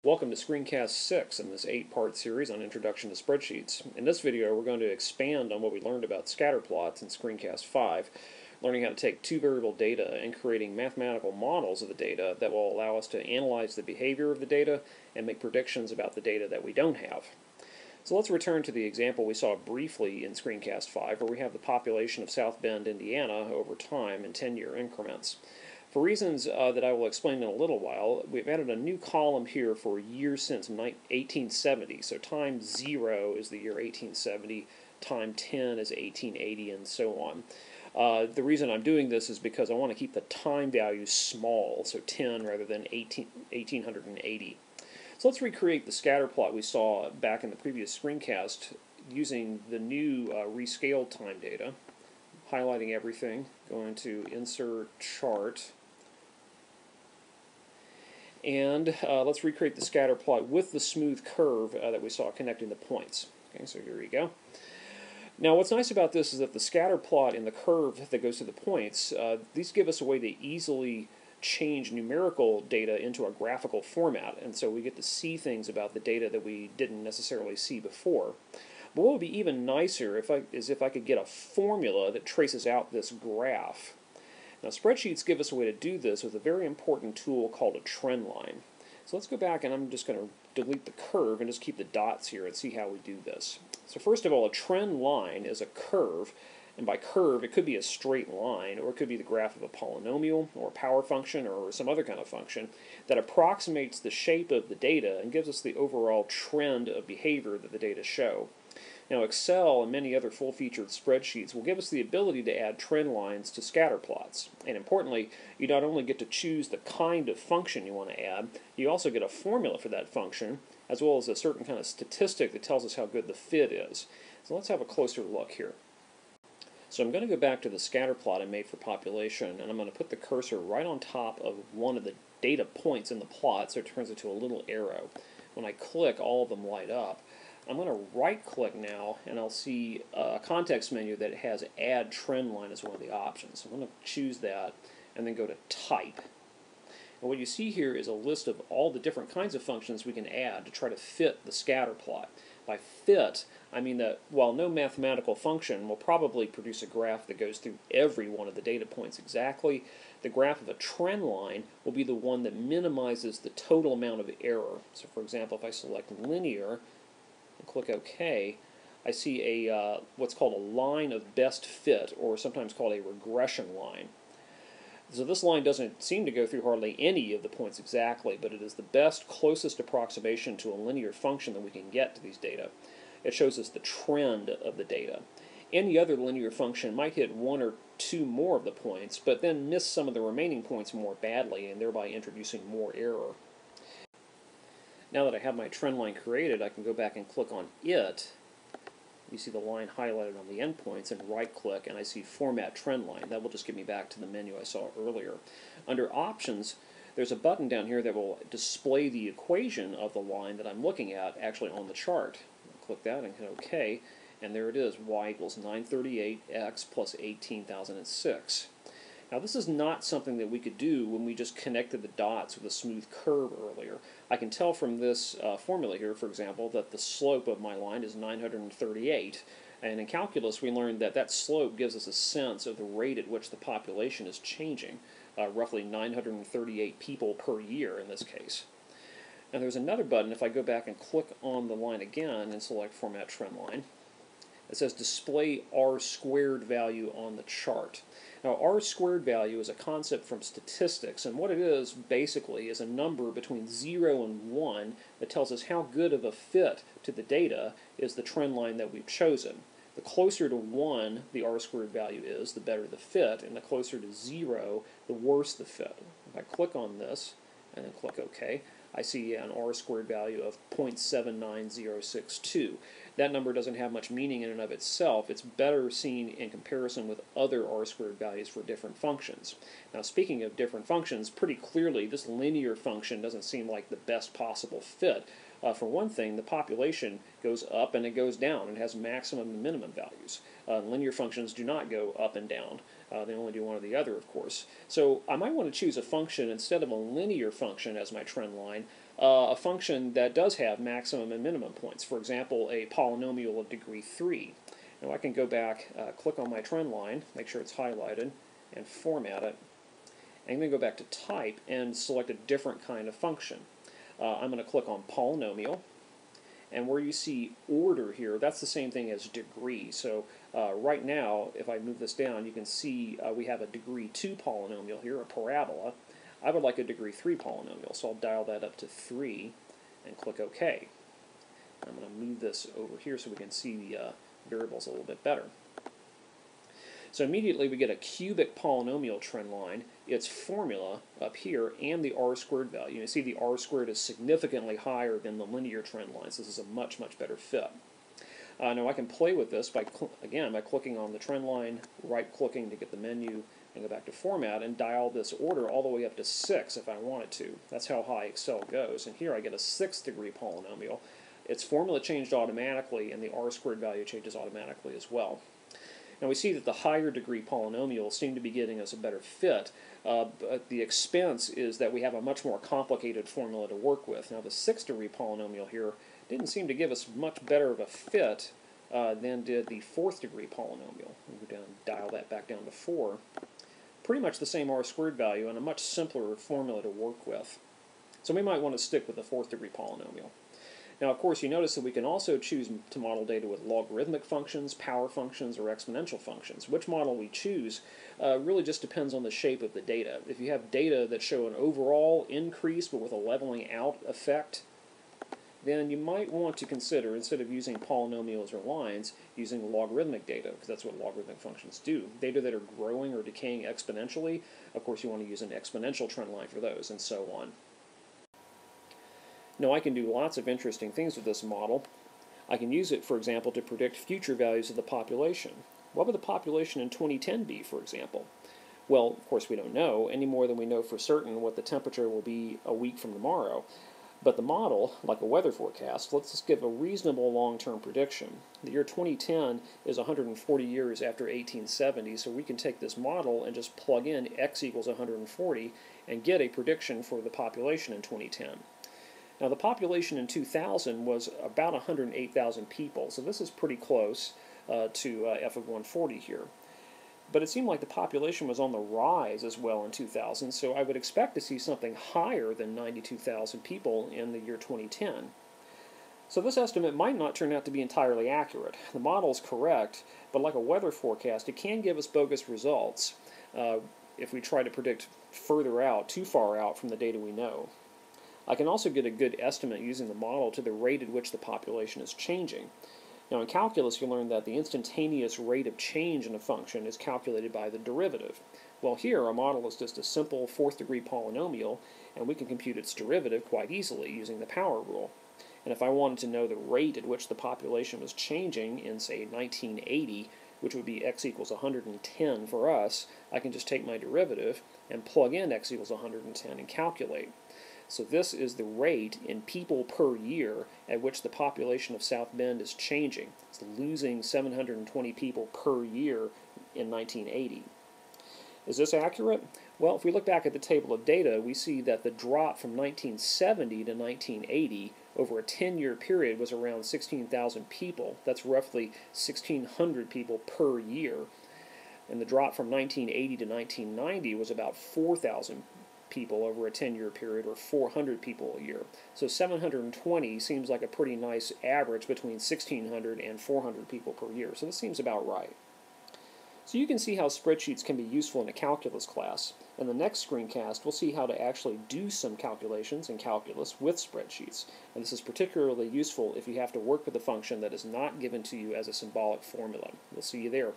Welcome to Screencast 6 in this 8-part series on Introduction to Spreadsheets. In this video, we're going to expand on what we learned about scatter plots in Screencast 5, learning how to take two-variable data and creating mathematical models of the data that will allow us to analyze the behavior of the data and make predictions about the data that we don't have. So let's return to the example we saw briefly in Screencast 5, where we have the population of South Bend, Indiana over time in 10-year increments. For reasons that I will explain in a little while, we've added a new column here for years since 1870. So time 0 is the year 1870, time 10 is 1880, and so on. The reason I'm doing this is because I want to keep the time values small, so 10 rather than 1880. So let's recreate the scatter plot we saw back in the previous screencast using the new rescaled time data, highlighting everything, going to Insert Chart. And let's recreate the scatter plot with the smooth curve that we saw connecting the points. Okay, so here we go. Now what's nice about this is that the scatter plot and the curve that goes to the points, these give us a way to easily change numerical data into a graphical format, and so we get to see things about the data that we didn't necessarily see before. But what would be even nicer is if I could get a formula that traces out this graph. Now spreadsheets give us a way to do this with a very important tool called a trend line. So let's go back, and I'm just going to delete the curve and just keep the dots here and see how we do this. So first of all, a trend line is a curve, and by curve it could be a straight line, or it could be the graph of a polynomial or a power function or some other kind of function that approximates the shape of the data and gives us the overall trend of behavior that the data show. Now Excel and many other full-featured spreadsheets will give us the ability to add trend lines to scatter plots. And importantly, you not only get to choose the kind of function you want to add, you also get a formula for that function, as well as a certain kind of statistic that tells us how good the fit is. So let's have a closer look here. So I'm going to go back to the scatter plot I made for population, and I'm going to put the cursor right on top of one of the data points in the plot so it turns into a little arrow. When I click, all of them light up. I'm going to right-click now, and I'll see a context menu that has Add Trend Line as one of the options. So I'm going to choose that, and then go to Type. And what you see here is a list of all the different kinds of functions we can add to try to fit the scatter plot. By fit, I mean that while no mathematical function will probably produce a graph that goes through every one of the data points exactly, the graph of a trend line will be the one that minimizes the total amount of error. So for example, if I select linear, click OK, I see a what's called a line of best fit, or sometimes called a regression line. So this line doesn't seem to go through hardly any of the points exactly, but it is the best, closest approximation to a linear function that we can get to these data. It shows us the trend of the data. Any other linear function might hit one or two more of the points, but then miss some of the remaining points more badly, and thereby introducing more error. Now that I have my trend line created, I can go back and click on it. You see the line highlighted on the endpoints, and right-click, and I see Format Trend Line. That will just get me back to the menu I saw earlier. Under Options, there's a button down here that will display the equation of the line that I'm looking at actually on the chart. I'll click that and hit OK, and there it is, y equals 938x plus 18,006. Now this is not something that we could do when we just connected the dots with a smooth curve earlier. I can tell from this formula here, for example, that the slope of my line is 938. And in calculus we learned that that slope gives us a sense of the rate at which the population is changing, roughly 938 people per year in this case. And there's another button, if I go back and click on the line again and select Format Trend Line, it says Display R-squared value on the chart. Now, R-squared value is a concept from statistics, and what it is, basically, is a number between 0 and 1 that tells us how good of a fit to the data is the trend line that we've chosen. The closer to 1 the R-squared value is, the better the fit, and the closer to 0, the worse the fit. If I click on this, and then click OK, I see an R-squared value of 0.79062. That number doesn't have much meaning in and of itself. It's better seen in comparison with other R-squared values for different functions. Now speaking of different functions, pretty clearly this linear function doesn't seem like the best possible fit. For one thing, the population goes up and it goes down. It has maximum and minimum values. Linear functions do not go up and down. They only do one or the other, of course. So I might want to choose a function instead of a linear function as my trend line. a function that does have maximum and minimum points. For example, a polynomial of degree 3. Now I can go back, click on my trend line, make sure it's highlighted, and format it. I'm going to go back to type and select a different kind of function. I'm going to click on polynomial, and where you see order here, that's the same thing as degree. So right now, if I move this down, you can see we have a degree 2 polynomial here, a parabola. I would like a degree 3 polynomial, so I'll dial that up to 3 and click OK. I'm going to move this over here so we can see the variables a little bit better. So immediately we get a cubic polynomial trend line, its formula up here, and the r squared value. You see the r squared is significantly higher than the linear trend lines. This is a much, much better fit. Now I can play with this by, again, by clicking on the trend line, right-clicking to get the menu, and go back to Format, and dial this order all the way up to 6 if I wanted to. That's how high Excel goes. And here I get a 6th degree polynomial. Its formula changed automatically, and the r squared value changes automatically as well. Now we see that the higher degree polynomials seem to be getting us a better fit, but the expense is that we have a much more complicated formula to work with. Now the 6th degree polynomial here didn't seem to give us much better of a fit than did the 4th degree polynomial. We'll go down, dial that back down to 4. Pretty much the same r squared value and a much simpler formula to work with. So we might want to stick with the 4th degree polynomial. Now, of course, you notice that we can also choose to model data with logarithmic functions, power functions, or exponential functions. Which model we choose really just depends on the shape of the data. If you have data that show an overall increase but with a leveling out effect, then you might want to consider, instead of using polynomials or lines, using logarithmic data, because that's what logarithmic functions do. Data that are growing or decaying exponentially, of course you want to use an exponential trend line for those, and so on. Now I can do lots of interesting things with this model. I can use it, for example, to predict future values of the population. What would the population in 2010 be, for example? Well, of course we don't know, any more than we know for certain what the temperature will be a week from tomorrow. But the model, like a weather forecast, lets us give a reasonable long-term prediction. The year 2010 is 140 years after 1870, so we can take this model and just plug in x equals 140 and get a prediction for the population in 2010. Now the population in 2000 was about 108,000 people, so this is pretty close to f of 140 here. But it seemed like the population was on the rise as well in 2000, so I would expect to see something higher than 92,000 people in the year 2010. So this estimate might not turn out to be entirely accurate. The model is correct, but like a weather forecast, it can give us bogus results if we try to predict further out, too far out from the data we know. I can also get a good estimate using the model to the rate at which the population is changing. Now in calculus you learn that the instantaneous rate of change in a function is calculated by the derivative. Well here our model is just a simple 4th degree polynomial, and we can compute its derivative quite easily using the power rule. And if I wanted to know the rate at which the population was changing in, say, 1980, which would be x equals 110 for us, I can just take my derivative and plug in x equals 110 and calculate. So this is the rate in people per year at which the population of South Bend is changing. It's losing 720 people per year in 1980. Is this accurate? Well, if we look back at the table of data, we see that the drop from 1970 to 1980 over a 10-year period was around 16,000 people. That's roughly 1,600 people per year. And the drop from 1980 to 1990 was about 4,000 people over a 10-year period, or 400 people a year. So 720 seems like a pretty nice average between 1,600 and 400 people per year. So this seems about right. So you can see how spreadsheets can be useful in a calculus class. In the next screencast, we'll see how to actually do some calculations in calculus with spreadsheets. And this is particularly useful if you have to work with a function that is not given to you as a symbolic formula. We'll see you there.